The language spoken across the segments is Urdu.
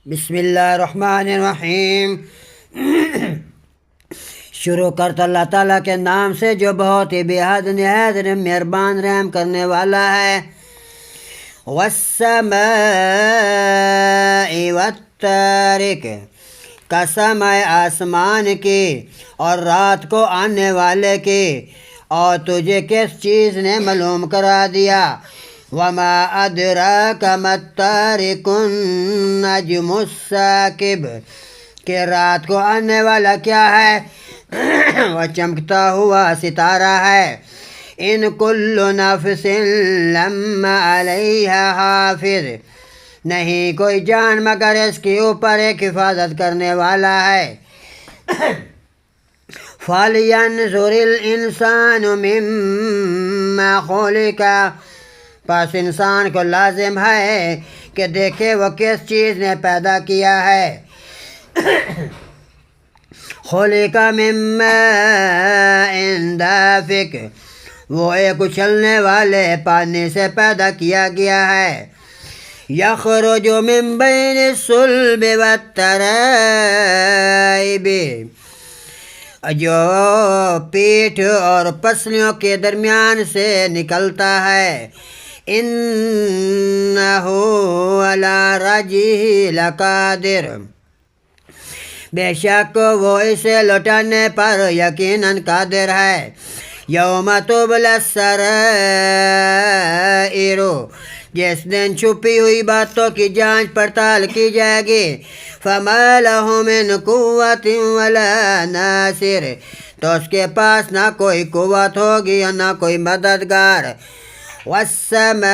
بسم اللہ الرحمن الرحیم۔ شروع کرتا اللہ تعالیٰ کے نام سے جو بہت ہی بے حد نہایت مہربان رحم کرنے والا ہے۔ والسماء والطارق، قسم ہے آسمان کی اور رات کو آنے والے کی، اور تجھے کس چیز نے معلوم کرا دیا؟ وما ادراک ما الطارق النجم الثاقب، کہ رات کو آنے والا کیا ہے؟ وہ چمکتا ہوا ستارہ ہے۔ ان کل نفس لما علیہا حافظ، نہیں کوئی جان مگر اس کے اوپر ایک حفاظت کرنے والا ہے۔ فَلْيَنْظُرِ الْإِنسَانُ مِمَّا خُلِقَ، پس انسان کو لازم ہے کہ دیکھے وہ کس چیز نے پیدا کیا ہے۔ خُلِقَ مِن مَّاءٍ دَافِقٍ، وہ ایک اچھلنے والے پانی سے پیدا کیا گیا ہے۔ یخرج من بین الصلب والترائب، جو پیٹھ اور پسلیوں کے درمیان سے نکلتا ہے۔ انہ علی رجعہ لقادر، بے شک وہ اسے لوٹانے پر یقیناً قادر ہے۔ یوم تبلی السرائر، جس دن چھپی ہوئی باتوں کی جانچ پڑتال کی جائے گی۔ فما لہ من قوت ولا ناصر، تو اس کے پاس نہ کوئی قوت ہوگی اور نہ کوئی مددگار۔ والسماء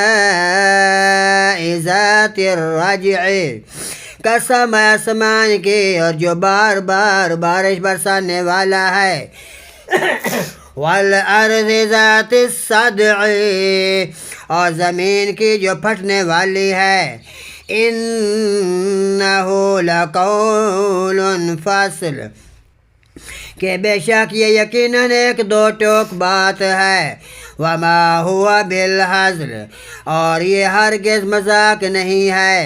ذات الرجع، قسم آسمان کی اور جو بار بار بارش برسانے والا ہے۔ والارض ذات الصدع، اور زمین کی جو پھٹنے والی ہے۔ انہ لقول فصل، کہ بے شک یہ یقیناً ایک دو ٹوک بات ہے۔ وما ہوا بالہزل، اور یہ ہرگز مذاق نہیں ہے۔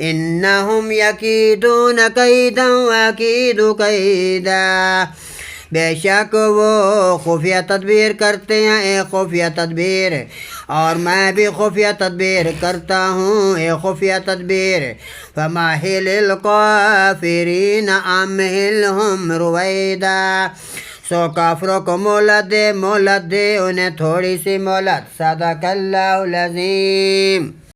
انہم یکیدون کیدا واکید کیدا، بے شک وہ خفیہ تدبیر کرتے ہیں ایک خفیہ تدبیر، اور میں بھی خفیہ تدبیر کرتا ہوں ایک خفیہ تدبیر۔ فمہل الکافرین امہلہم رویدا، سو کافروں کو مہلت دے انہیں تھوڑی سی مہلت۔ صدق اللہ العظیم۔